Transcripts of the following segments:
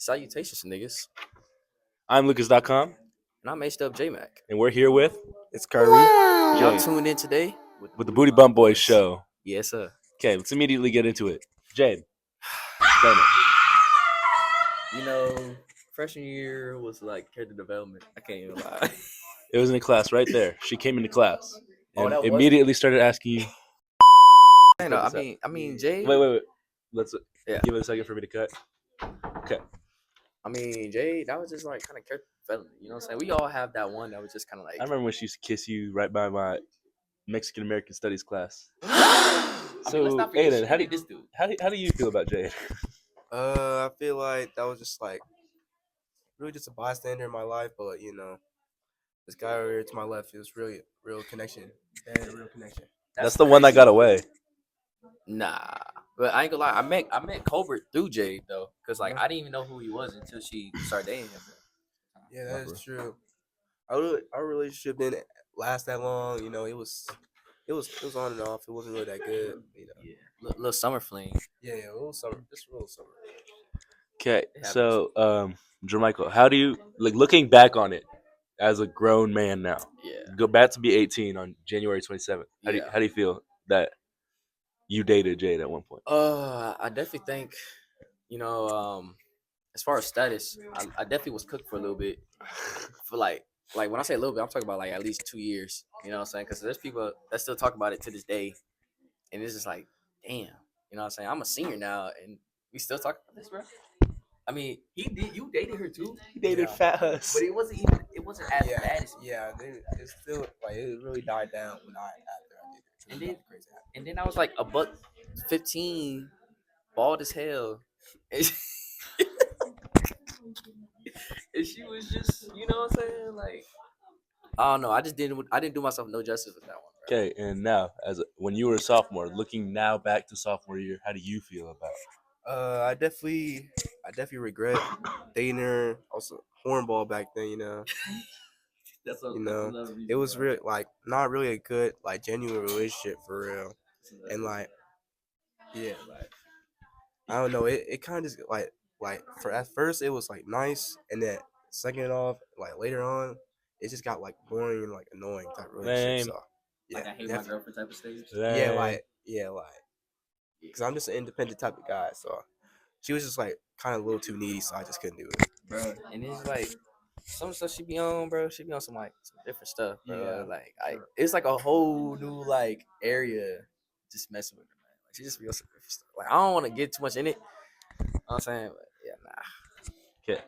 Salutations, niggas. I'm Lucas.com, And I'm H-Dub J-Mac. and we're here with It's Kyrie. Y'all Jade tuned in today with the Booty Bump Boys show. Yes, sir. Okay, let's immediately get into it. Jade, explain it. You know, freshman year was like character development. I can't even lie. It was in the class right there. She came into class and that was immediately started asking you. I mean, Jay. Wait. Let's Yeah. give it a second for me to cut. Okay. I mean, Jay, that was just like kind of character development. You know what I'm saying? We all have that one that was just kind of like. I remember when she used to kiss you right by my Mexican American Studies class. So, Aidan, how do you feel about Jade? I feel like that was just like really just a bystander in my life, but this guy over here to my left, it was really real connection. Real connection. That's the one that got away. Nah, but I ain't gonna lie. I met Colbert through Jade though, cause like I didn't even know who he was until she started dating him. Yeah, that is true. Our relationship didn't last that long. You know, it was on and off. It wasn't really that good. You know. Yeah, little summer fling. Yeah, a little summer, just a little summer. Okay, so Jermichael, how do you looking back on it as a grown man now? Yeah, go back to be 18 on January 27th. How do you feel that you dated Jade at one point? I definitely think, as far as status, I definitely was cooked for a little bit. For like when I say a little bit, I'm talking about like at least 2 years. You know what I'm saying? Because there's people that still talk about it to this day, and it's just like, damn. You know what I'm saying? I'm a senior now, and we still talk about this, bro. I mean, he did. You dated her too. He dated Fat Huss, but it wasn't as bad as it's still like it really died down when after I did it. And then I was like a buck 15, bald as hell, and she was just, you know what I'm saying, like. I don't know. I didn't do myself no justice with that one. Bro. Okay, and now when you were a sophomore, looking now back to sophomore year, how do you feel about it? I definitely regret dating her. Also, hornball back then, you know. It was really like not really a good like genuine relationship for real, and like I don't know. It kind of just like for at first it was like nice, and then second off, like later on, it just got like boring and like annoying type relationship. So like I hate my girlfriend type of stage. Because I'm just an independent type of guy, so she was just like kind of a little too needy, so I just couldn't do it, bro. And it's like some stuff she be on, bro. She be on some different stuff, bro. Yeah, it's like a whole new like area just messing with her, man. Like she just be on some different stuff. Like I don't want to get too much in it. You know what I'm saying, but yeah, nah. Okay,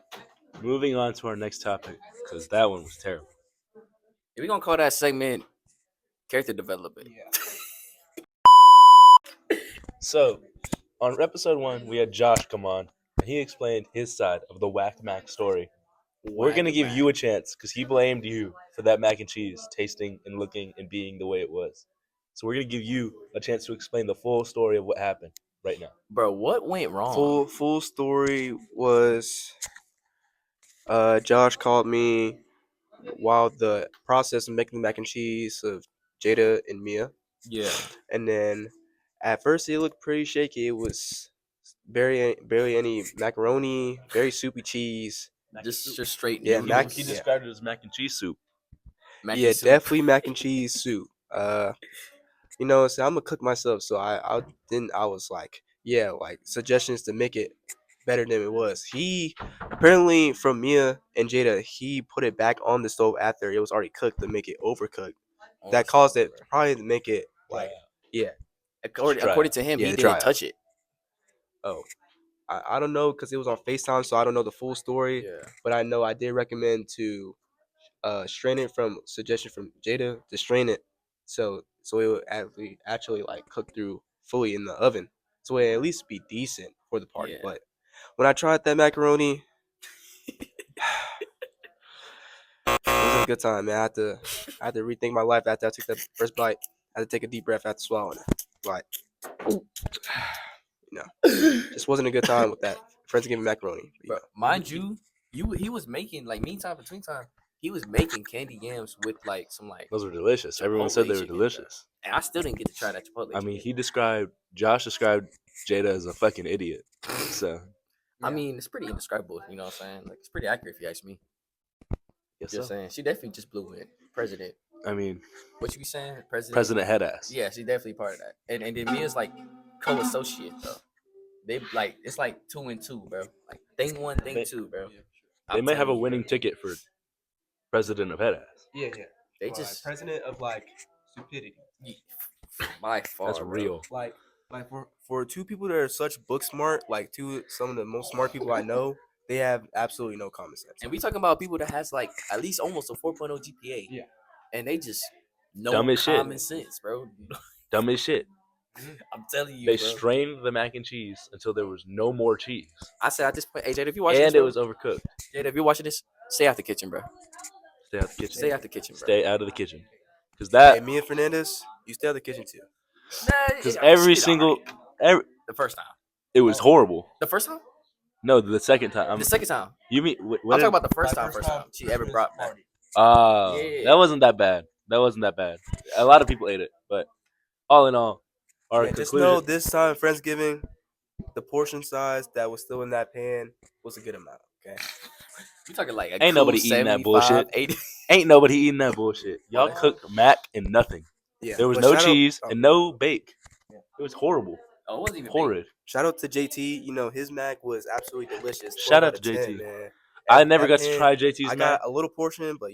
moving on to our next topic because that one was terrible. We're gonna call that segment character development. Yeah. So, on episode 1, we had Josh come on, and he explained his side of the Whack Mac story. We're going to give you a chance, because he blamed you for that mac and cheese tasting and looking and being the way it was. So we're going to give you a chance to explain the full story of what happened right now. Bro, what went wrong? Full story was Josh called me while the process of making the mac and cheese of Jada and Mia. Yeah. And then at first it looked pretty shaky. It was barely any macaroni, very soupy cheese. Just straight. Yeah, he described it as mac and cheese soup. Definitely mac and cheese soup. So I'm gonna cook myself, so I was like, suggestions to make it better than it was. He apparently from Mia and Jada, he put it back on the stove after it was already cooked to make it overcooked. That caused it probably to make it according to him, he didn't touch it. Oh, I don't know because it was on FaceTime, so I don't know the full story. Yeah. But I know I did recommend to strain it from suggestion from Jada to strain it so it would actually like cook through fully in the oven, so it at least be decent for the party. But when I tried that macaroni, it wasn't a good time, man. I had to rethink my life after I took that first bite. I had to take a deep breath after swallowing it. Like, just wasn't a good time with that Friendsgiving macaroni. But mind you, he was making meantime between time. He was making candy yams with some those were delicious. Everyone said they were delicious. And I still didn't get to try that Chipotle. I mean, Josh described Jada as a fucking idiot. So I mean, it's pretty indescribable. You know what I'm saying? Like, it's pretty accurate if you ask me. Yes, Just saying, she definitely just blew it. President. I mean, What you be saying? President Headass. Yeah, she's definitely part of that. And then Mia's like co-associate though. They like it's like 2 and 2, bro. Like thing one, thing two, bro. They I'm may have a telling you, winning ticket for President of Headass. Yeah. They Like, just president of like stupidity. by far. That's bro. real. Like for two people that are such book smart, like some of the most smart people I know, they have absolutely no common sense. And we talking about people that has like at least almost a 4.0 GPA. Yeah. And they just no Dumb as shit. common sense, bro. Dumb as shit. I'm telling you, They bro. strained the mac and cheese until there was no more cheese. I said at this point, AJ, if you're watching And this, it was overcooked. Jada, if you're watching this, stay out the kitchen, bro. Stay out the kitchen. Stay out the kitchen, bro. Stay out of the kitchen. Because that. Hey, me and Fernandez, you stay out the kitchen too. Because every single. The first time. It was horrible. The first time? No, the second time. The second time. You mean. I'm talking about the first time she ever brought back. Yeah. That wasn't that bad. A lot of people ate it. But all in all, our Just conclusion. know this time, Friendsgiving, the portion size that was still in that pan was a good amount. Okay. You talking like a Ain't cool nobody eating that 75, bullshit. 80. Ain't nobody eating that bullshit. Y'all cooked mac and nothing. Yeah. There was but no shout out- cheese and no bake. It was horrible. Oh, it wasn't even Horrid. Shout out to JT. You know, his mac was absolutely delicious. Shout 12 out out of to 10, JT. man. I never got That to try pan, JT's I mac. got a little portion, but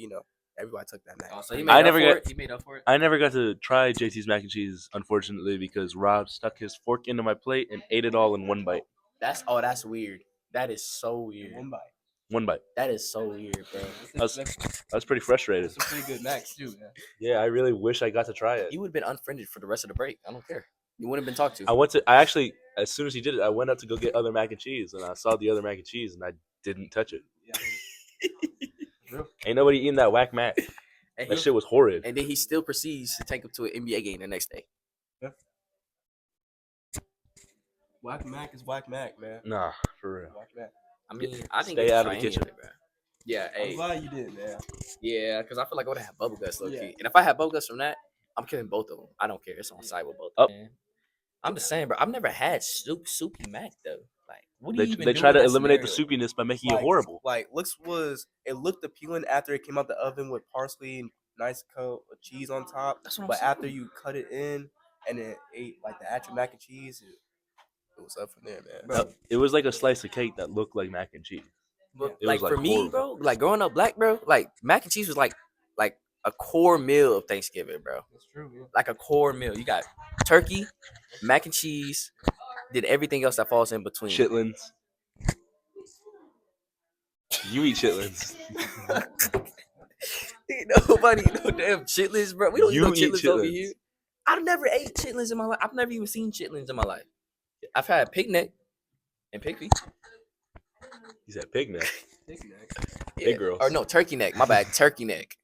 everybody took that mac. Oh, so he I made never up got- for it. He made up for it. I never got to try JT's mac and cheese, unfortunately, because Rob stuck his fork into my plate and ate it all in one bite. That's weird. That is so weird. One bite. That is so weird, bro. I was pretty frustrated. Some pretty good macs too, man. Yeah, I really wish I got to try it. He would have been unfriended for the rest of the break. I don't care. You wouldn't have been talked to. I actually, as soon as he did it, I went up to go get other mac and cheese, and I saw the other mac and cheese, and I didn't touch it. Ain't nobody eating that whack mac. And That shit was horrid. And then he still proceeds to take him to an NBA game the next day. Whack Mac is Whack Mac, man. Nah, for real. Whack Mac. I mean, I didn't Stay get to out of try the any kitchen. it, bro. Yeah, I'm hey, glad you did, man. yeah, because I feel like I would have had bubble guts low Yeah. key. And if I had bubble guts from that, I'm killing both of them. I don't care. It's on side with both. Oh. Of them. I'm just saying, bro. I've never had soupy mac though. Like, what do you even They do try in to that eliminate the scenario? soupiness by making it horrible. Like, it looked appealing after it came out the oven with parsley and nice coat of cheese on top. That's what I'm But saying. after you cut it in and it ate like the actual mac and cheese, it was up from there, man. Bro. It was like a slice of cake that looked like mac and cheese. But It like was, for like, me, horrible. bro, like growing up black, bro, like mac and cheese was like a core meal of Thanksgiving, bro. That's true, man. Like a core meal. You got turkey, mac and cheese, then everything else that falls in between. Chitlins. You eat chitlins. Ain't nobody eat no damn chitlins, bro. We don't You eat no eat chitlins over chitlins. here. I've never ate chitlins in my life. I've never even seen chitlins in my life. I've had picnic and pig feet. He said pig neck. Yeah. girls. Or no, turkey neck. My bad. Turkey neck.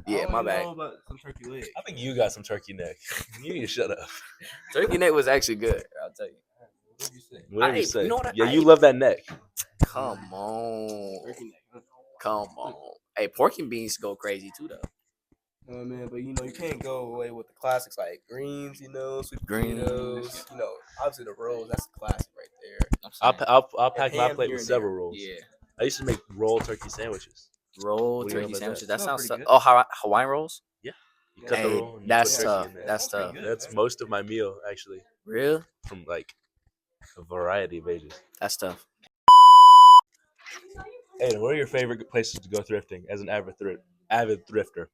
Yeah, my bad. About some turkey leg. I think you got some turkey neck. You need to shut up. Turkey neck was actually good. I'll tell you. What do you say? Whatever I you ate- say. you know what I- Yeah, I you ate- love that neck. Come on. Turkey neck. Huh? Come on. Hey, pork and beans go crazy too, though. Oh man, but you can't go away with the classics like greens, sweet Greens. potatoes, obviously the rolls. That's a classic right there. I'll pack my ham plate here with and several there. rolls. Yeah. I used to make roll turkey sandwiches. Roll What do you know turkey about sandwiches. that? That Sounds sounds pretty so. good. Oh, Hawaiian rolls. You cut Hey, the roll. And you that's put turkey tough. in there. That's tough. That's most of my meal actually, Real. from like a variety of ages. That's tough. Hey, what are your favorite places to go thrifting as an avid thrifter?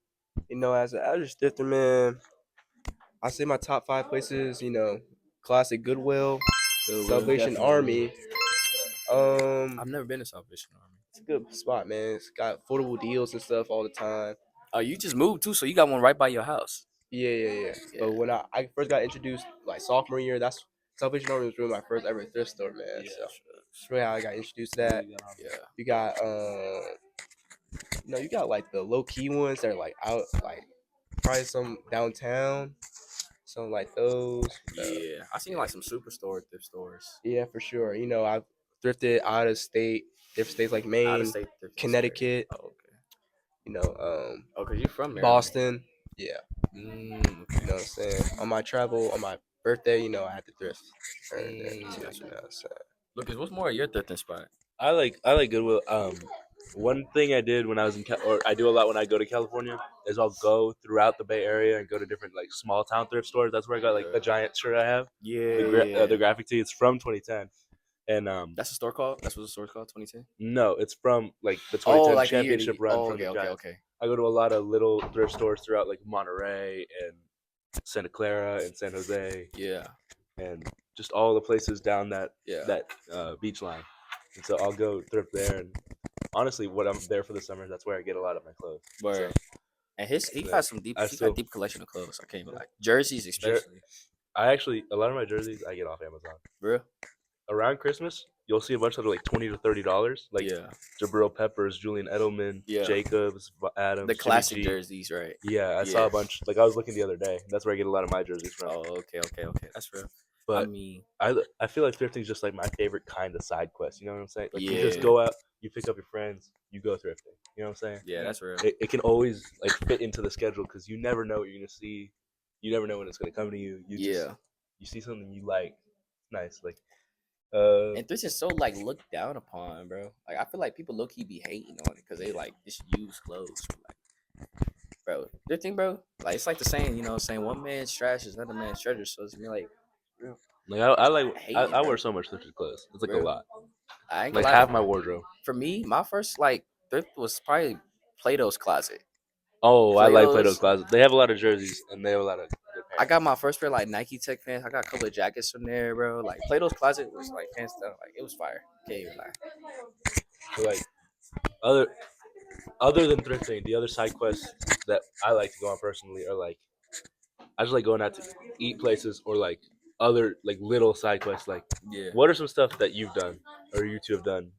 As an average thrifter, man, I say my top 5 places. Classic Goodwill, Salvation Army. I've never been to Salvation Army. It's a good spot, man. It's got affordable deals and stuff all the time. Oh, you just moved too, so you got one right by your house. Yeah. But when I first got introduced, like sophomore year, that's Salvation Army was really my first ever thrift store, man. So that's really how I got introduced to that. Yeah. You got you got like the low key ones that are like out, like probably some downtown, some like those. Yeah. I seen like some superstore thrift stores. Yeah, for sure. I've thrifted out of state, different states like Maine, Out of state thrift is Connecticut. great. Oh, okay. Oh, cause you're from there. Boston. Yeah, Okay. you know what I'm saying. On my travel, on my birthday, I had to thrift. Mm, You know what I'm saying. Lucas, what's more your thrifting spot? I like Goodwill. One thing I did when I was or I do a lot when I go to California is I'll go throughout the Bay Area and go to different like small town thrift stores. That's where I got like the giant shirt I have. Yeah. The graphic tee. It's from 2010, and That's a store called. That's what the store's called. 2010. no, it's from like the Oh, 2010 like the year. championship run from Okay, the okay, Giants. okay. I go to a lot of little thrift stores throughout like Monterey and Santa Clara and San Jose Yeah, and just all the places down that yeah. beach line. And so I'll go thrift there. And honestly, when I'm there for the summer, that's where I get a lot of my clothes. Word. And he Yeah. got some deep. I He still- got deep collection of clothes. I can't even like jerseys, especially. I actually a lot of my jerseys I get off Amazon. Bro. Around Christmas, you'll see a bunch that are like $20 to $30. Like Yeah, Jabril Peppers, Julian Edelman, Yeah. Jacobs, Adams, the Jimmy classic G. jerseys, right? Yeah, I saw Yeah. a bunch. Like I was looking the other day. That's where I get a lot of my jerseys from. Oh, okay. That's real. But I mean, I feel like thrifting is just like my favorite kind of side quest. You know what I'm saying? Like you just Yeah. go out, you pick up your friends, you go thrifting. You know what I'm saying? yeah, that's real. It can always like fit into the schedule because you never know what you're gonna see. You never know when it's gonna come to you. Yeah. You see something you like. It's nice. Like And this is so like looked down upon, bro. Like I feel like people low key be hating on it because they like just use clothes. Like, bro, the thing, bro. Like it's like the saying, saying one man's trash is another man's treasure. So it's me like, I bro. wear so much thrifted clothes. It's like Bro. a lot. I ain't Like gonna lie. half my wardrobe. For me, my first like thrift was probably Plato's Closet. Oh, I like Plato's- Plato's Closet. They have a lot of jerseys and they have a lot of good pants. I got my first pair like Nike Tech pants. I got a couple of jackets from there, bro. Like Plato's Closet was like hands down, like it was fire. Can't even lie. So, like other than thrifting, the other side quests that I like to go on personally are like I just like going out to eat places or like other like little side quests. Like Yeah, what are some stuff that you've done or you two have done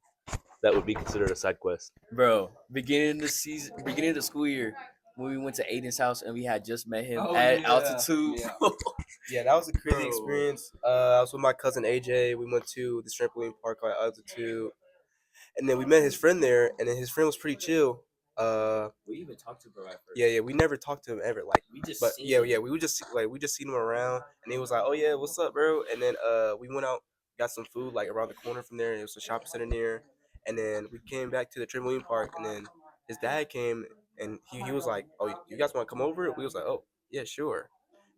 that would be considered a side quest? bro. Beginning of the school year, when we went to Aiden's house and we had just met him at altitude. Yeah. Yeah, that was a crazy Bro. experience. I was with my cousin AJ. We went to the trampoline park at altitude, and then we met his friend there. And then his friend was pretty chill. We even talked to bro at first. Yeah, we never talked to him ever. Like, We just but seen yeah, him. we just seen him around, and he was like, "Oh yeah, what's up, bro?" And then we went out, got some food like around the corner from there. It was a shopping center near, and then we came back to the trampoline park, and then his dad came, and he was like, "Oh, you guys want to come over?" We was like, "Oh yeah, sure,"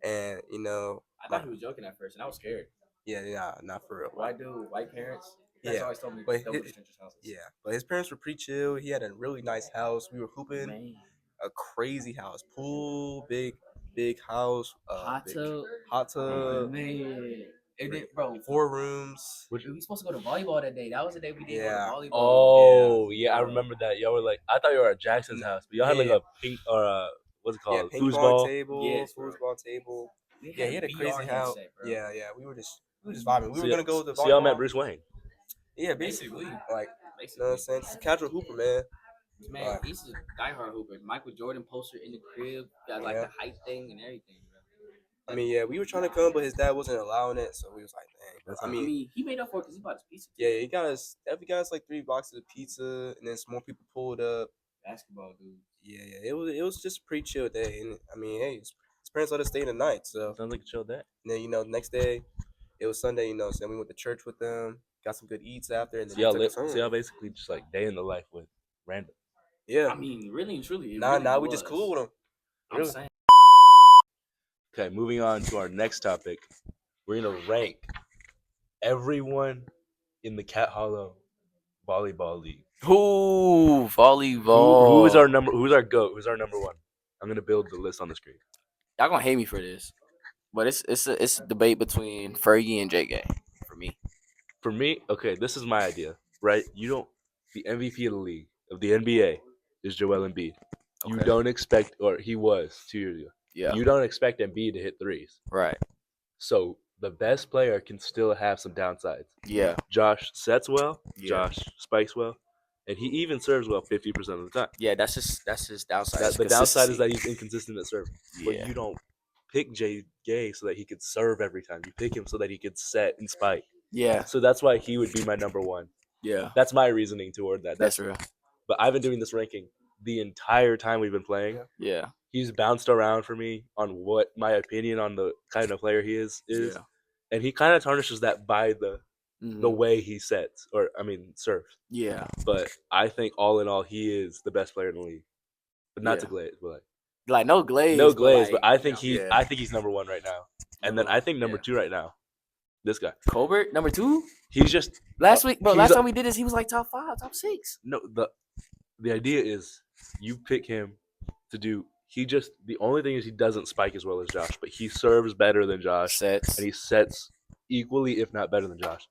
and I thought he was joking at first, and I was scared. yeah, not for real. White dude, white parents. Yeah, always told me but don't go to strangers' houses. Yeah, but his parents were pretty chill. He had a really nice house. We were hooping. Man. A crazy house, pool, big house, Hot big tub. hot tub, Man. And then, bro, 4 rooms. we were supposed to go to volleyball that day. That was the day we did Yeah. go to volleyball. Oh yeah, I remember that. Y'all were like I thought you were at Jackson's house, but y'all had like Yeah. a pink or a what's it Yeah, called? ping pong Foosball. table, Yes, bro. foosball table. We Yeah, he had a VR crazy house. headset, bro. Yeah, we were just vibing. We So were gonna go to the so y'all volleyball. met Bruce Wayne. Yeah, basically, like you know what I'm Basically. saying, just a casual hooper, man. Man, Right. he's a diehard hooper. Michael Jordan poster in the crib, got like Yeah. the hype thing and everything, bro. I mean, yeah, we were trying to come, but his dad wasn't allowing it, so we was like, dang. That's I I mean, mean, he made up for it because he bought his pizza. yeah, he got us. We got us like 3 boxes of pizza, and then some more people pulled up. Basketball dude. Yeah, it was just a pretty chill day, and I mean, hey, his parents let us stay the night, so Sounds like a chill day. and then the next day, it was Sunday, so we went to church with them, got some good eats after, and then So they took us home. y'all basically just like day in the life with random. Yeah, I mean, really and truly. now we just cool with them. I'm Really? saying. Okay, moving on to our next topic. We're gonna rank everyone in the Cat Hollow volleyball league. Who volleyball? Who's our goat? Who's our number one? I'm gonna build the list on the screen. Y'all gonna hate me for this, but it's a debate between Fergie and JK for me. For me, okay, this is my idea, right? The MVP of the league of the NBA is Joel Embiid. You Okay. don't expect, or he was 2 years ago. Yeah. You don't expect Embiid to hit threes. Right. So the best player can still have some downsides. Yeah. Josh sets well. Yeah. Josh spikes well, and he even serves well 50% of the time. Yeah. That's his downside. The downside is that he's inconsistent at serving. But Yeah. you don't pick Jay Gay so that he could serve every time. You pick him so that he could set and spike. Yeah. So that's why he would be my number one. Yeah. That's my reasoning toward that. That's real. But I've been doing this ranking the entire time we've been playing. Yeah. He's bounced around for me on what my opinion on the kind of player he is. Yeah. And he kind of tarnishes that by the the way he sets surfs. Yeah. But I think all in all, he is the best player in the league. But not to Yeah. glaze, but Like no glaze. no glaze. But, But I think yeah. I think he's number one right now. And then I think number two right now, this guy. Colbert, number 2? He's just Last week, bro. he's Last a- time we did this, he was like top 5, top 6. no. The idea is you pick him to do. The only thing is he doesn't spike as well as Josh, but he serves better than Josh, Sets. and he sets equally, if not better than Josh.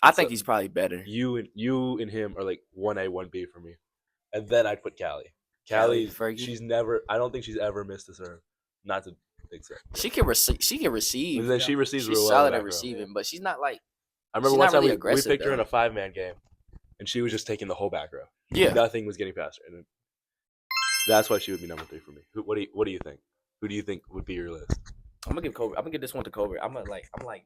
I think he's probably better. You and him are like 1A, 1B for me, and then I'd put Callie. Callie, Callie, Fergie? I don't think she's ever missed a serve. Not to accept. She can receive. And then she receives She's real well. solid in the at back row. receiving, but she's not like. I remember she's one not time really we aggressive, picked her in though. a 5-man game, and she was just taking the whole back row. Yeah. Nothing was getting past her, and that's why she would be number 3 for me. What do you think? Who do you think would be your list? I'm gonna give Colbert. I'm gonna give this one to Colbert. I'm gonna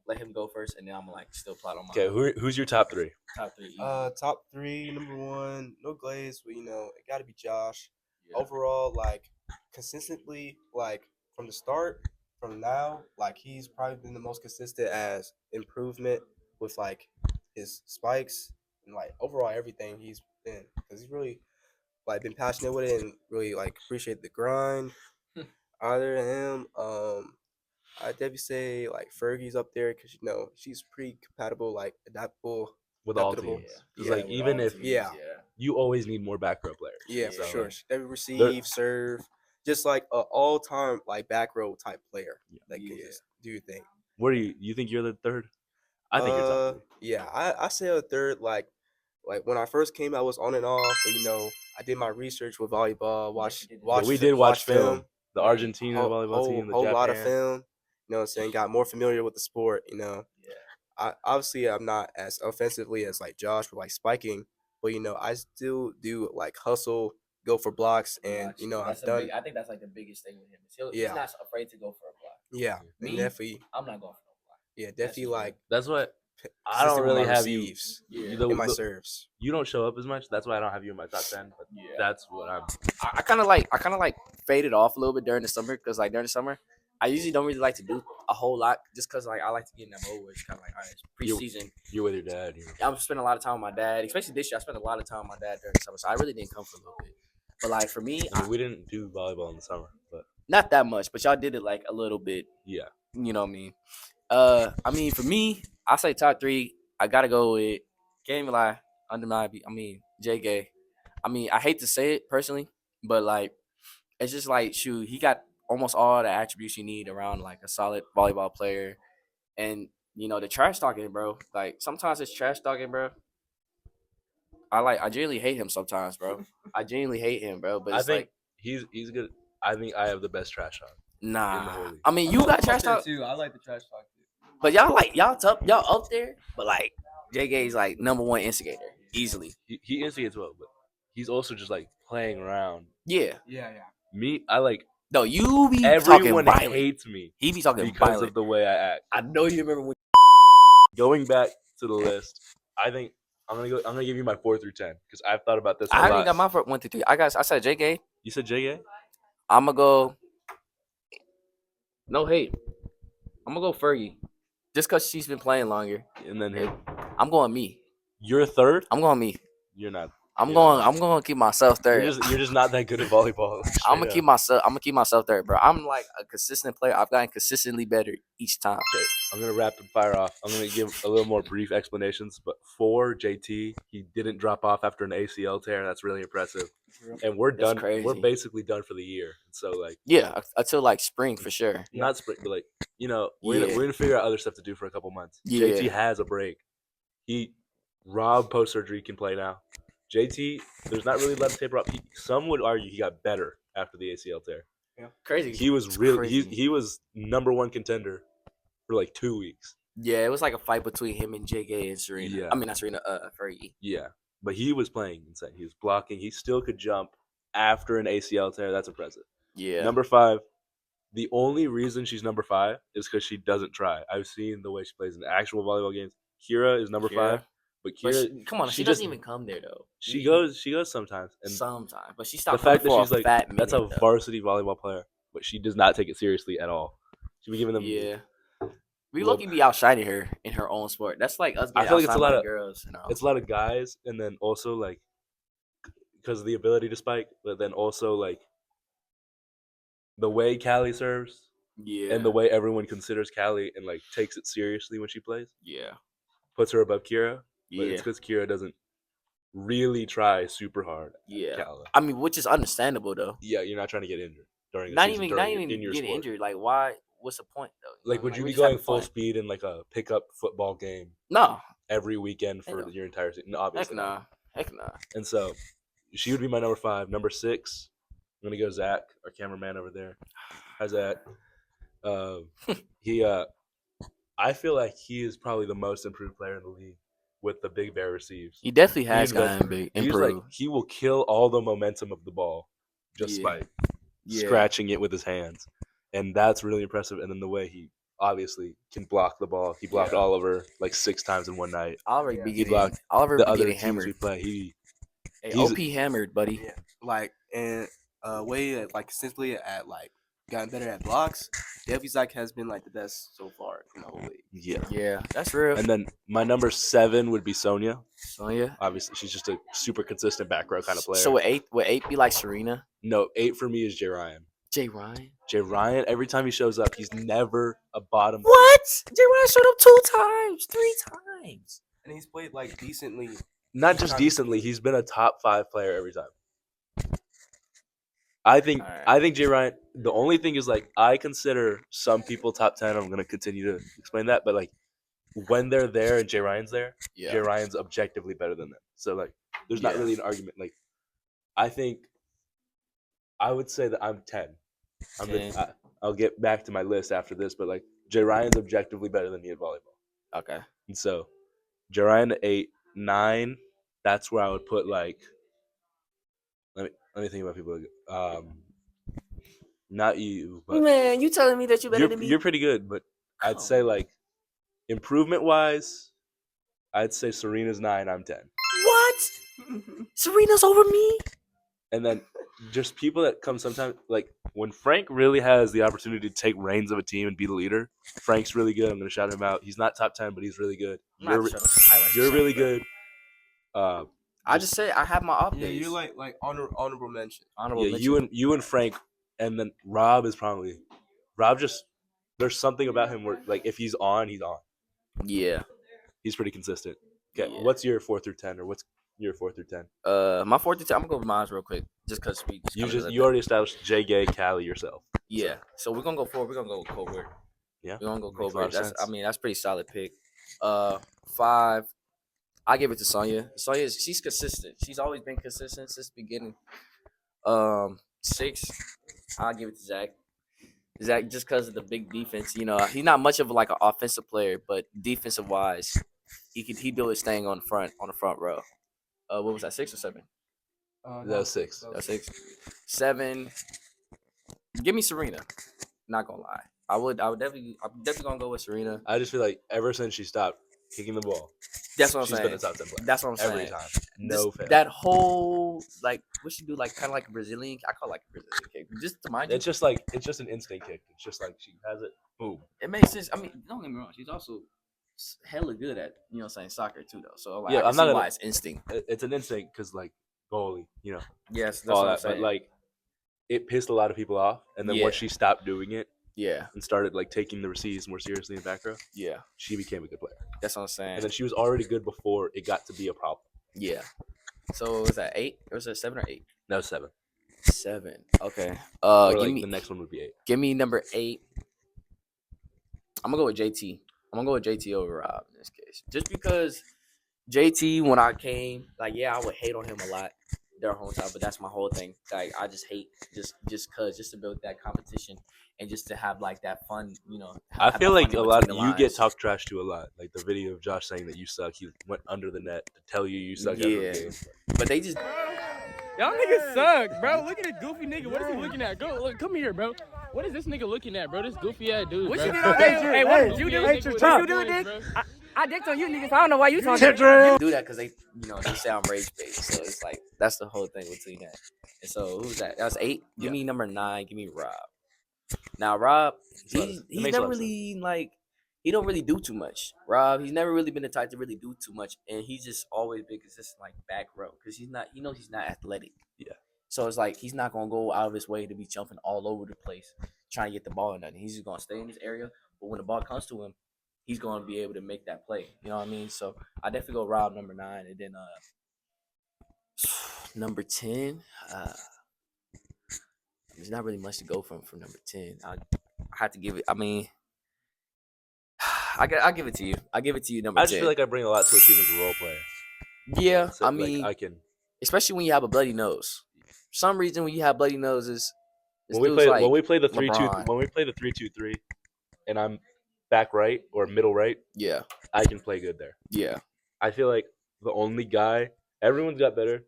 let him go first, and then I'm gonna like still plot on my. Okay, who's your top 3? Top 3? Top 3, number 1, no glaze, but it got to be Josh. Yeah. Overall, like consistently, like from the start, from now, like he's probably been the most consistent as improvement with like his spikes and like overall everything he's been, because he's really like been passionate with it and really like appreciate the grind. Other than him, I definitely say like Fergie's up there because she's pretty compatible, like adaptable With all adaptable. teams. Because like even if you always need more back row players. Yeah, So, for sure. like, They receive, serve, just like an all-time like back row type player that can just do your thing. What do you think you're the third? I think you're top 3. Yeah, I say a third. Like when I first came, I was on and off, but I did my research with volleyball. We did watch film. The like, Argentina volleyball team, the whole Japan. lot of film. You know what I'm saying? Got more familiar with the sport. Yeah. Obviously I'm not as offensively as like Josh with like spiking, but I still do like hustle, go for blocks, and I've done. I think that's like the biggest thing with him. He's Yeah. not afraid to go for a block. Yeah, Me, and definitely. I'm not going for no block. Yeah, definitely just like. That's what I consistent don't with really my have receives Yeah. in my serves. You don't show up as much. That's why I don't have you in my top 10. But that's what I'm. I kind of like faded off a little bit during the summer because like during the summer, I usually don't really like to do a whole lot just because like I like to get in that mode where it's kind of like all right, it's preseason. You're with your dad. I'm spending a lot of time with my dad, especially this year. I spent a lot of time with my dad during the summer, so I really didn't come for a little bit. But like for me, we didn't do volleyball in the summer, but not that much. But y'all did it like a little bit. yeah. You know what I mean? For me, I say top 3. I gotta go with can't even lie. Jay Gay. I hate to say it personally, but like it's just like shoot, he got almost all the attributes you need around like a solid volleyball player. And the trash talking, bro. Like sometimes it's trash talking, bro. I genuinely hate him sometimes, bro. I genuinely hate him, bro. But I it's think like he's good. I think I have the best trash talk. nah. in the whole league. You got trash talk too. I like the trash talk too. but y'all up there. But like Jay Gay's like number 1 instigator easily. He instigates well, but he's also just like playing around. Yeah. Yeah. Me, I like No, you be everyone talking violent. hates me He be talking because violent. of the way I act. I know you remember when. Going back to the list, I think I'm gonna give you my 4 through 10 because I've thought about this. I a haven't lot. even got my first 1 through 3. I said Jay Gay. You said JA? I'm gonna go. No hate. I'm gonna go Fergie, just cause she's been playing longer. And then him. I'm going me. You're third? I'm going me. You're not. I'm Yeah. going. I'm going to keep myself third. You're just not that good at volleyball. I'm gonna keep myself third, bro. I'm like a consistent player. I've gotten consistently better each time. Okay, I'm gonna rapid fire off. I'm gonna give a little more brief explanations. But for JT, he didn't drop off after an ACL tear. That's really impressive. And we're That's done. crazy. We're basically done for the year. So like, Yeah, until like spring for sure. not spring, but like we're Yeah. gonna figure out other stuff to do for a couple months. Yeah. JT has a break. Rob post surgery can play now. JT, there's not really left taper up. Some would argue he got better after the ACL tear. Crazy. He was It's really crazy. he was number 1 contender for like 2 weeks. Yeah, it was like a fight between him and Jay Gay and Serena. Yeah. Not Serena. Fergie. Yeah, but he was playing insane. He was blocking. He still could jump after an ACL tear. That's impressive. Yeah. Number 5. The only reason she's number 5 is because she doesn't try. I've seen the way she plays in actual volleyball games. Kira is number 5, but But Kira, come on, she doesn't even come there though. she goes sometimes. And Sometimes, but she the stopped fact coming that for she's a fat like that's a minute, though. varsity volleyball player, but she does not take it seriously at all. She be giving them Yeah. We lucky be outshining her in her own sport. That's like us I getting feel like it's a outshined lot by of girls. You know? it's a lot of guys, and then also like because of the ability to spike, but then also like the way Callie serves Yeah. and the way everyone considers Callie and like takes it seriously when she plays Yeah. puts her above Kira. But Yeah. it's because Kira doesn't really try super hard. Yeah. Callie. I mean, which is understandable though. Yeah, you're not trying to get injured during a Not season, even in your getting sport. injured. Like, why? What's the point though? Like, would you we're be just having going full fun. speed in like a pickup football game No. every weekend for Hell. your entire season? No, Heck obviously nah. not. Heck nah. And so she would be my number 5. Number 6, I'm gonna go Zach, our cameraman over there. Hi Zach. He I feel like he is probably the most improved player in the league with the big bear receives. He definitely has invented- gotten big He's like improved. he will kill all the momentum of the ball just Yeah. by Yeah. scratching it with his hands, and that's really impressive. And then the way he obviously can block the ball. He blocked Yeah. Oliver like 6 times in one night. Oliver Yeah. be He getting blocked Oliver the be other getting teams hammered. we play. Hey, he's- OP hammered, buddy. Yeah, like and way like consistently at like gotten better at blocks. Definitely Zach has been like the best so far in the whole league. Yeah. Yeah, that's real. And then my number 7 would be Sonia. Sonya. Obviously, she's just a super consistent back row kind of player. So would eight be like Serena? No, 8 for me is Jay Ryan. Jay Ryan. Jay Ryan, every time he shows up, he's never a bottom. What? Jay Ryan showed up 2 times, 3 times. And he's played like decently. Not just decently, he's been a top 5 player every time. I think Jay Ryan, the only thing is like I consider some people top 10. I'm going to continue to explain that, but like when they're there and Jay Ryan's there, Yeah. Jay Ryan's objectively better than them. So like there's not Yeah. really an argument. Like I think I would say that I'm 10. I'll get back to my list after this, but like Jay Ryan's objectively better than me at volleyball. Okay. And so Jay Ryan at 8, 9, that's where I would put like let me think about people. Not you, but Man, you telling me that you better than me? you're pretty good, but I'd say like improvement wise, I'd say Serena's 9, I'm 10. What? Serena's over me? And then just people that come sometimes, like when Frank really has the opportunity to take reins of a team and be the leader, Frank's really good. I'm going to shout him out. He's not top 10, but he's really good. You're really good. I just say I have my off Yeah, days. you're like honorable mention. Honorable Yeah, mention. you and Frank, and then Rob is probably just there's something about him where like if he's on, he's on. Yeah. He's pretty consistent. Okay, Yeah. what's your 4 through 10, or what's your 4 through 10? My 4 to 10. I'm gonna go with mine real quick, just cause we. You already established Jay Gay, Callie, yourself. Yeah. So we're gonna go forward. We're gonna go with Colbert. Yeah, We're gonna go makes a lot Colbert. of That's sense. that's pretty solid pick. 5. I give it to Sonya. Sonya, she's consistent. She's always been consistent since the beginning. 6. I'll give it to Zach. Zach, just because of the big defense, you know, he's not much of like an offensive player, but defensive wise, he do his thing on the front row. What was that? 6 or 7? That was 6. That was 6. 7. Give me Serena. Not gonna lie. I'm definitely gonna go with Serena. I just feel like ever since she stopped kicking the ball, That's what I'm she's saying. been a top 10 player. That's what I'm saying. Every time. No fail. That whole like what she do, like kind of like a Brazilian. I call it like a Brazilian kick. Just to mind you, It's just an instinct kick. It's just like she has it, boom. it makes sense. I mean, don't get me wrong. She's also hella good at soccer too, though. So like, Yeah, I can I'm not see gonna- why it's instinct. It's an instinct because like goalie, Yes, that's all what I'm that. saying. But like, it pissed a lot of people off. And then Yeah. once she stopped doing it yeah, and started like taking the receives more seriously in back row, yeah, she became a good player. that's what I'm saying. And then she was already good before it got to be a problem. Yeah. So was that 8? Or was it 7 or 8? That was 7. 7. Okay. Or Give like me the next one would be 8. Give me number 8. I'm gonna go with JT. I'm gonna go with JT over Rob in this case, just because JT, when I came, like, yeah, I would hate on him a lot their whole time, but that's my whole thing. Like, I just hate just to build that competition and just to have like that fun, I have feel that like fun a in lot between of the you get lines. talked trash to a lot. Like the video of Josh saying that you suck. He went under the net to tell you suck after Yeah. the game. But they just Y'all niggas suck, bro. Look at this goofy nigga. What is he looking at? Go, look, come here, bro. What is this nigga looking at, bro? This goofy ass dude, What bro. you did on that? Hey, what did you do? What you do, Dick? I dicked on you niggas. I don't know why you talking. do that because they say I'm rage bait. So it's like that's the whole thing between that. And so who's that? That was 8. Give me number 9. Give me Rob. Now Rob, he's makes a never lot of really like he don't really do too much. Rob, he's never really been the type to really do too much, and he's just always been consistent, like back row, because he's not. He knows he's not athletic. Yeah. So it's like he's not gonna go out of his way to be jumping all over the place trying to get the ball or nothing. He's just gonna stay in his area. But when the ball comes to him, he's gonna be able to make that play. You know what I mean? So I definitely go Rob number 9, and then number 10. There's not really much to go from for number 10. I have to give it. I mean, I give it to you. I give it to you, number I 10. just feel like I bring a lot to a team as a role player. Yeah, So, I like, mean, I can. especially when you have a bloody nose. For some reason, when you have bloody noses, When we play the 3-2, LeBron. when we play the 3-2-3, and I'm back right or middle right, Yeah, I can play good there. yeah, I feel like the only guy, everyone's got better.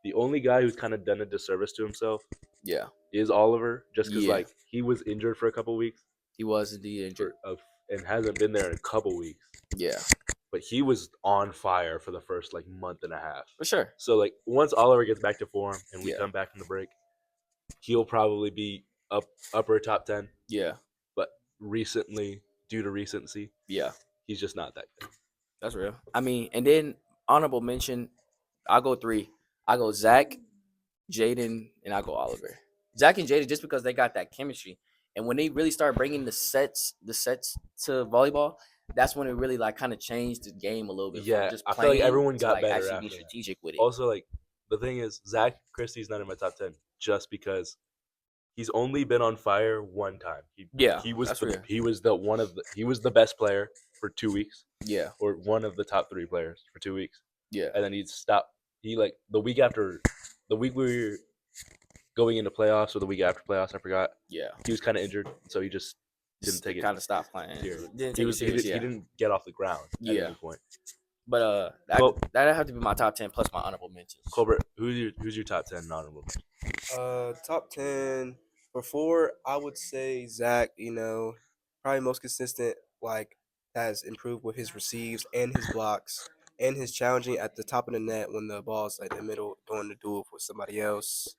The only guy who's kind of done a disservice to himself yeah. is Oliver, just because Yeah. like he was injured for a couple weeks He was indeed injured. and hasn't been there in a couple weeks. Yeah, But he was on fire for the first like month and a half. for sure. So like once Oliver gets back to form and we Yeah. come back from the break, he'll probably be upper top 10. Yeah, But recently, due to recency, yeah. he's just not that good. That's real. I mean, and then honorable mention, I'll go 3. I go Zach, Jaden, and I go Oliver. Zach and Jaden, just because they got that chemistry, and when they really start bringing the sets to volleyball, that's when it really like kind of changed the game a little bit. Yeah, from just I feel like playing everyone to, got like, better actually after be that. strategic with it. Also, like the thing is, Zach Christie's not in my top 10 just because he's only been on fire one time. He was that's the real. he was the best player for 2 weeks, Yeah, or one of the top 3 players for 2 weeks, yeah, and then he'd stop. He like the week we were going into playoffs or the week after playoffs, I forgot. yeah. He was kind of injured, so he just didn't take it. Kind of stopped playing. serious. Didn't He take was it he, serious. did, Yeah. he didn't get off the ground at Yeah. any point. But Well- that'd have to be my top 10 plus my honorable mentions. Colbert, who's your top 10 honorable mention? Top 10 before, I would say Zach. Probably most consistent. Like, has improved with his receives and his blocks and his challenging at the top of the net when the ball's like in the middle, going to do it with somebody else.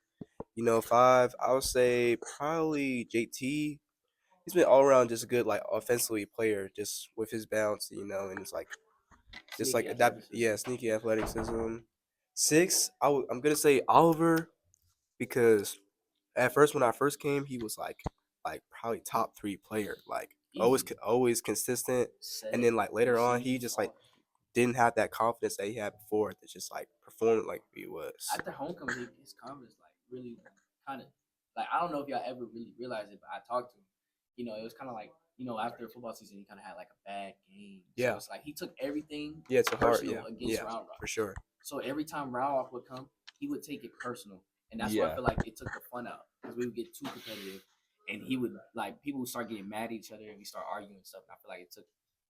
5, I would say probably JT. He's been all around just a good like offensively player, just with his bounce, and it's like just like Sneaky adapt. athleticism. Yeah, sneaky athleticism. 6, I'm gonna say Oliver, because at first when I first came, he was like probably top 3 player, like always consistent. And then like later on, he just like didn't have that confidence that he had before to just like perform like he was. After homecoming, his confidence like really kind of like I don't know if y'all ever really realized it, but I talked to him. It was kind of like after football season, he kind of had like a bad game. Yeah. So it's like he took everything Yeah, it's a hard. personal Yeah, against yeah, Round Rock. for sure. So every time Round Rock would come, he would take it personal, and that's why I Yeah. feel like it took the fun out because we would get too competitive, and he would like people would start getting mad at each other, and we start arguing and stuff. And I feel like it took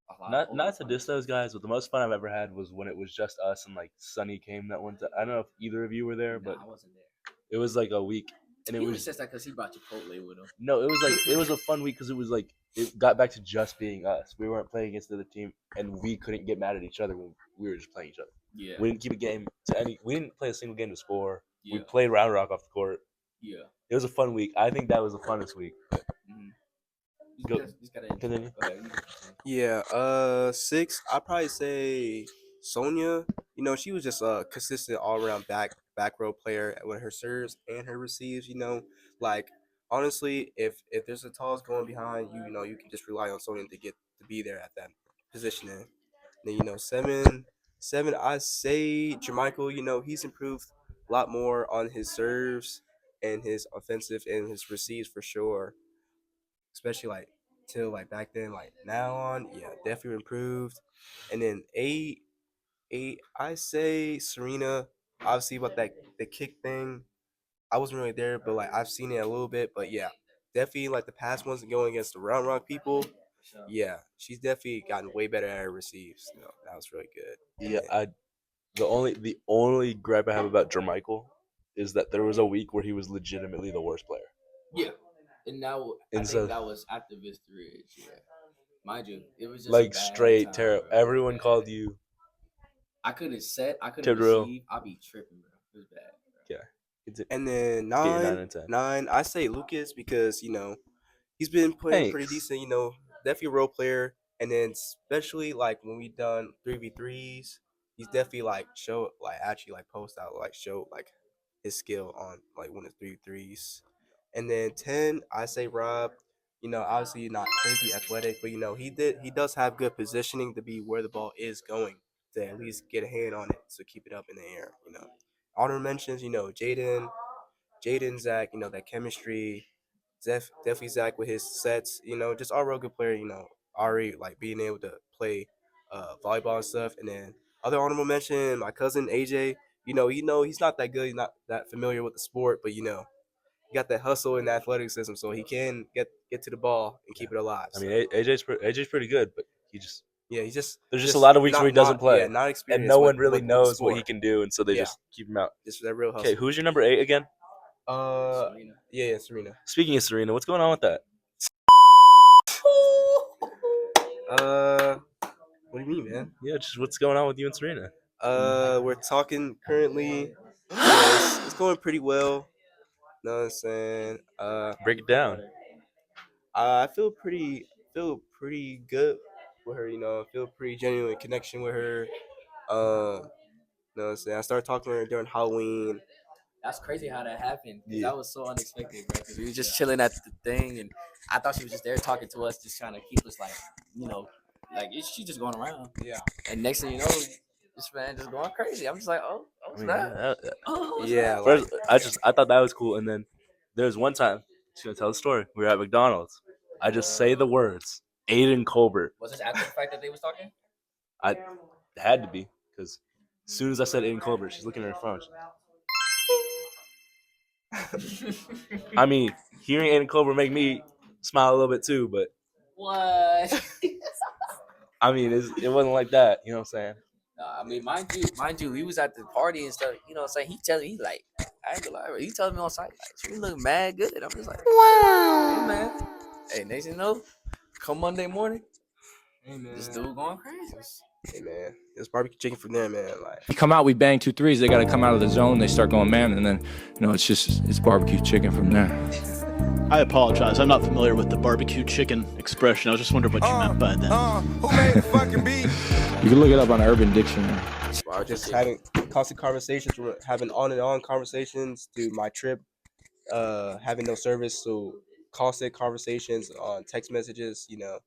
a lot. Not to diss those guys, but the most fun I've ever had was when it was just us and like Sunny came that one time. I don't know if either of you were there, but I wasn't there. it was like a week, and it He was says that because he brought Chipotle with him. no, it was a fun week because it was like it got back to just being us. We weren't playing against the other team, and we couldn't get mad at each other when we were just playing each other. Yeah. We didn't keep a game to any. We didn't play a single game to score. Yeah. We played Round Rock off the court. Yeah. It was a fun week. I think that was the funnest week. Go- Just gotta continue. Go ahead, you can continue. Yeah, 6, I'd probably say Sonia. She was just a consistent all around back row player with her serves and her receives. Like honestly, if there's a toss going behind you, you can just rely on Sonia to be there at that positioning. Then 7, I say Jermichael. He's improved a lot more on his serves and his offensive and his receives for sure, especially like till like back then, like now on, yeah, definitely improved. And then 8, I say Serena. Obviously, about the kick thing, I wasn't really there, but like I've seen it a little bit. But yeah, definitely like the past ones going against the Round Rock people. Yeah, she's definitely gotten way better at her receives. That was really good. Yeah, the only gripe I have about Jermichael is that there was a week where he was legitimately the worst player. Yeah. And now I And so- think that was after Vista Ridge. Yeah. Mind you, it was just a Like bad straight time, terrible. bro. Everyone Bad. called you. I couldn't set. I couldn't Tip drill. receive. I'd be tripping, bro. It was bad. Bro. Yeah. It's And then Get your 9 9, and 10. 9, I say Lucas because he's been playing pretty Thanks. decent. Definitely a role player. And then especially like when we done 3v3s, he's definitely like actually like post out like show like his skill on like when it's 3v3s. And then 10, I say Rob. Obviously not crazy athletic, but he does have good positioning to be where the ball is going to at least get a hand on it to keep it up in the air. Honor mentions, Jaden, Zach, that chemistry. Definitely Zach with his sets, just all real good player, already like being able to play volleyball and stuff. And then other honorable mention, my cousin AJ, he's not that good, he's not that familiar with the sport, but he got that hustle and athleticism, so he can get to the ball and keep it alive. I mean, AJ's pretty good, but He's just there's just a lot of weeks where he doesn't play. Yeah, not experienced, and no one really with knows what he can do, and so they Yeah. just keep him out. Just that real hustle. Okay, who's your number 8 again? Serena. Yeah, Serena. Speaking of Serena, what's going on with that? What do you mean, man? Yeah, just what's going on with you and Serena? We're talking currently. It's going pretty well. Know what I'm saying? Break it down. I feel pretty good with her. I feel pretty genuine connection with her. Know what I'm saying? I started talking to her during Halloween. That's crazy how that happened. Yeah. That was so unexpected, bro. Because we were just chilling at the thing, and I thought she was just there talking to us, just trying to keep us like, she just going around. Yeah. And next thing you know, this man just going crazy. I'm just like, what's that? What's Yeah. that? First, I thought that was cool, and then there was one time she's gonna tell the story. We were at McDonald's. I just say the words, Aidan Colbert. Was this after the fact that they was talking? It had to be because as soon as I said Aidan Colbert, she's looking at her phone. I mean, hearing Aidan Colbert make me smile a little bit too, but What? I mean, it wasn't like that. You know what I'm saying? I mean, mind you, he was at the party and stuff. You know what I'm saying? He like, I ain't gonna lie, he telling me on site, like, she look mad good. I'm just like, wow. Hey, man. Hey, next thing you know, come Monday morning, Hey, man. this dude going crazy. Hey, man. It's barbecue chicken from there, man. Like, You come out, we bang 2 threes. They got to come out of the zone. They start going man, and then it's barbecue chicken from there. I apologize. I'm not familiar with the barbecue chicken expression. I was just wondering what you meant by that. Who made the fucking beat? You can look it up on Urban Dictionary. just having constant conversations, having on and on conversations through my trip, having no service, so constant conversations on text messages, you know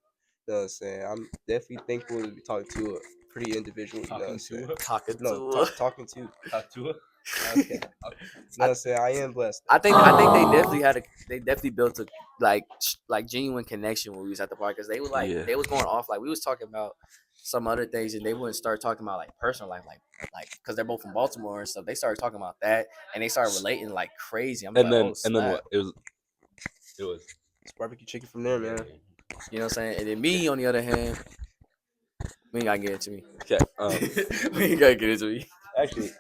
what I'm saying? I'm definitely thankful to be talking to a pretty individual, you know what I'm saying? Talking No, to her. talking to. Talk to her. Okay. You know what I'm saying? I am blessed. I think they definitely built a like genuine connection when we was at the park, because they were like Yeah. they was going off, like we was talking about some other things, and they wouldn't start talking about like personal life, like because they're both from Baltimore and stuff. They started talking about that, and they started relating like crazy. I'm And like, then oh, and then snap. what? It was. It's barbecue chicken from there, man. You know what I'm saying? And then me, on the other hand, we ain't gotta get into me. Okay. We ain't gotta get into me. Actually,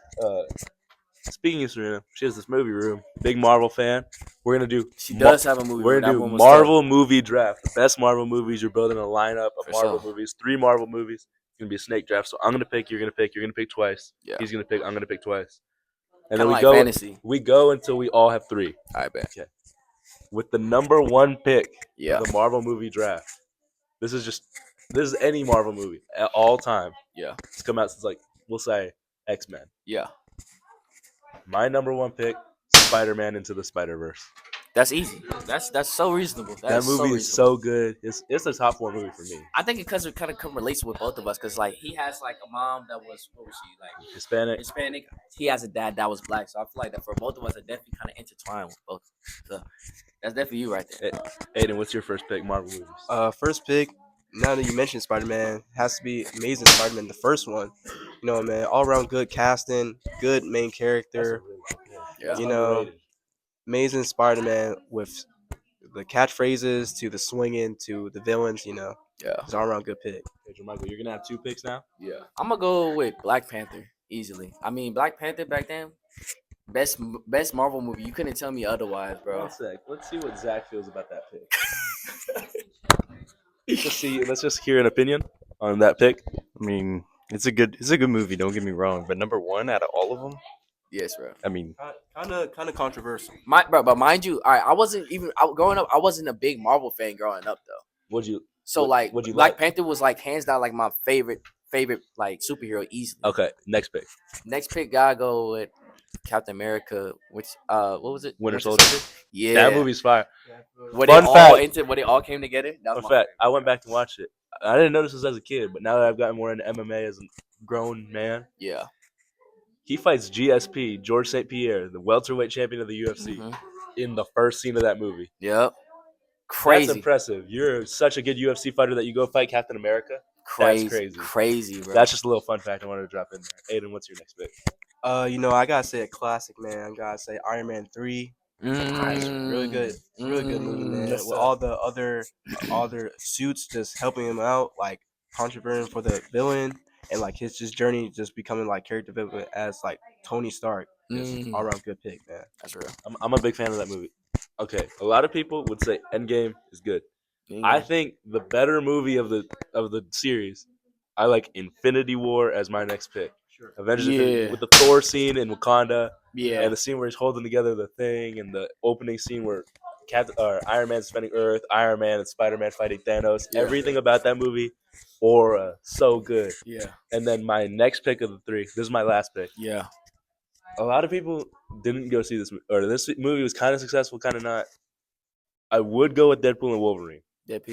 speaking of Serena, she has this movie room. Big Marvel fan. We're gonna do. She does have a movie. We're room. gonna That do one was Marvel movie draft. The best Marvel movies. You're building a lineup of For Marvel sure. movies. 3 Marvel movies. It's gonna be a snake draft. So I'm gonna pick. You're gonna pick. You're gonna pick twice. Yeah. He's gonna pick. I'm gonna pick twice. And Kind then of we like go. fantasy. We go until we all have 3. I bet. With the number 1 pick Yeah. of the Marvel movie draft. This is any Marvel movie at all time. Yeah. It's come out since we'll say X-Men. Yeah. My number 1 pick, Spider-Man Into the Spider-Verse. That's easy. That's so reasonable. That movie is so good. It's a top 4 movie for me. I think because it kind of relates with both of us, because like he has like a mom that was, what was she, like Hispanic. He has a dad that was black, so I feel like that for both of us, it definitely kind of intertwined with both. So that's definitely you right there. Aiden, what's your first pick, Marvel movies? First pick, now that you mentioned Spider-Man, has to be Amazing Spider-Man, the first one. You know, man, all around good casting, good main character. Yeah. You know, Amazing Spider-Man with the catchphrases to the swinging to the villains. You know, Yeah. it's all around good pick. Okay, Michael, you're gonna have 2 picks now. Yeah. I'm gonna go with Black Panther easily. I mean, Black Panther back then, best Marvel movie. You couldn't tell me otherwise, bro. One sec. Let's see what Zach feels about that pick. Let's just hear an opinion on that pick. I mean, it's a good movie. Don't get me wrong, but number 1 out of all of them. Yes, bro. I mean, Kind of controversial. But mind you, all right, growing up, I wasn't a big Marvel fan growing up though. What'd you? So What'd you Black like? Panther was like hands down like my favorite like superhero easily. Okay, next pick. Next pick, gotta go with Captain America, which what was it? Winter Soldier. Yeah, That movie's fire. Where Fun fact. where they all came together. That Fun was my fact. I went back and watched it. I didn't notice this as a kid, but now that I've gotten more into MMA as a grown man, Yeah. he fights GSP, George St. Pierre, the welterweight champion of the UFC, in the first scene of that movie. Yep. That's Crazy. impressive. You're such a good UFC fighter that you go fight Captain America. Crazy. That's crazy. Crazy, bro. That's just a little fun fact I wanted to drop in there. Aiden, what's your next pick? I gotta say a classic, man. I gotta say Iron Man 3. It's really good. Really good movie, man. Yes, With sir. all the other suits just helping him out, like contributing for the villain, and like his just journey just becoming like character development as like Tony Stark. Just all around good pick, man. That's real. I'm a big fan of that movie. Okay, a lot of people would say Endgame is good. I think the better movie of the series, I like Infinity War as my next pick. Sure. Avengers Infinity, with the Thor scene in Wakanda, and the scene where he's holding together the thing, and the opening scene where Iron Man's defending Earth, Iron Man and Spider-Man fighting Thanos. Yeah. Everything about that movie, aura, so good. Yeah. And then my next pick of the three, this is my last pick. Yeah. A lot of people didn't go see this, or this movie was kind of successful, kind of not. I would go with Deadpool and Wolverine.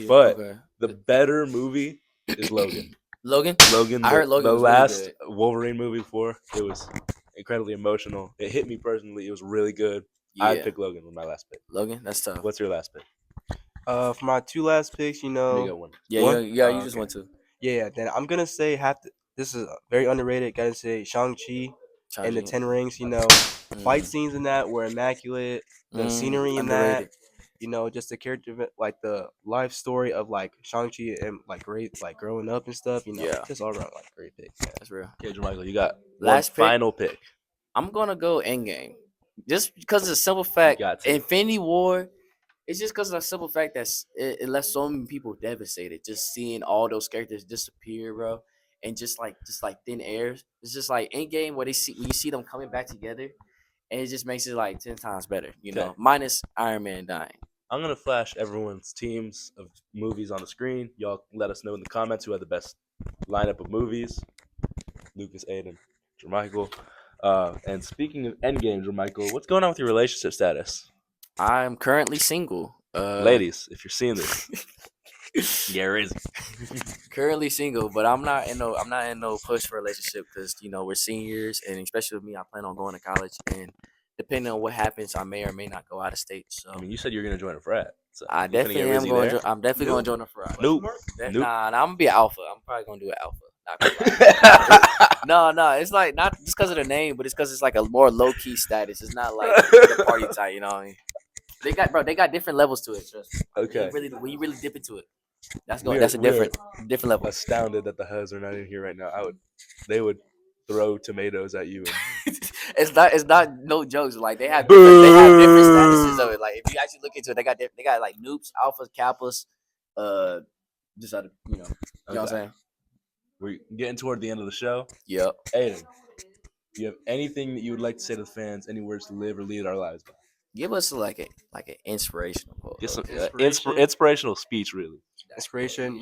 But the better movie is Logan. Logan. I heard Logan. The last really Wolverine movie before, it was incredibly emotional. It hit me personally. It was really good. Yeah. I'd pick Logan with my last pick. Logan, that's tough. What's your last pick? For my two last picks, You got one. Yeah, you just went to. Yeah, then I'm gonna say this is very underrated. Gotta say Shang-Chi and the 10 Rings. Fight scenes in that were immaculate. The scenery in that. Just the character, like the life story of like Shang-Chi and like great, like growing up and stuff. Just all around like great pick. Yeah. That's real. Okay, Michael, you got last final pick. I'm gonna go Endgame, just because of the simple fact. Infinity War. It's just because of the simple fact that it left so many people devastated. Just seeing all those characters disappear, bro, and just like thin air. It's just like Endgame where when you see them coming back together. And it just makes it like 10 times better, minus Iron Man dying. I'm going to flash everyone's teams of movies on the screen. Y'all let us know in the comments who had the best lineup of movies. Lucas, Aiden, Jermichael. And speaking of Endgame, Jermichael, what's going on with your relationship status? I'm currently single. Ladies, if you're seeing this, Gary is currently single, but I'm not in no push for a relationship because we're seniors, and especially with me, I plan on going to college, and depending on what happens, I may or may not go out of state. So you said you're gonna join a frat. So I definitely am going. I'm definitely going to join a frat. Nope. Nah, I'm gonna be an alpha. I'm probably gonna do an alpha. No, it's like not just because of the name, but it's because it's like a more low key status. It's not like the party type. You know what I mean? They got different levels to it. Trust me. Okay. When you really dip into it. That's a different level. Astounded that the Huz are not in here right now. They would throw tomatoes at you. It's not no jokes. Like they have different statuses of it. Like if you actually look into it, they got like noobs, alphas, kappas, just out of you know what I'm saying. We're getting toward the end of the show. Yep. Aiden, do you have anything that you would like to say to the fans? Any words to live or lead our lives by? Give us like an inspirational quote. Get some inspirational speech, really. Inspiration,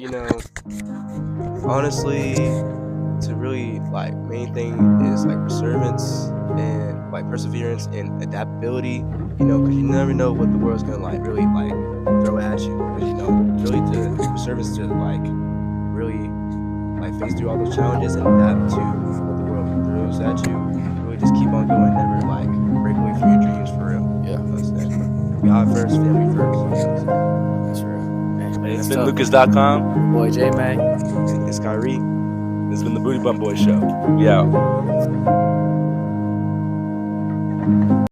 honestly, to really like main thing is like perseverance and like perseverance and adaptability. Because you never know what the world's gonna like really like throw at you. Really to perseverance to like really like face through all those challenges and adapt to what the world throws at you. Really just keep on going, never like break away from your dreams for real. Yeah, that's that. God first, family first. That's real. It's been Lucas.com. Boy J Mag. And it's Kyrie. This has been the Booty Bump Boys Show. We out.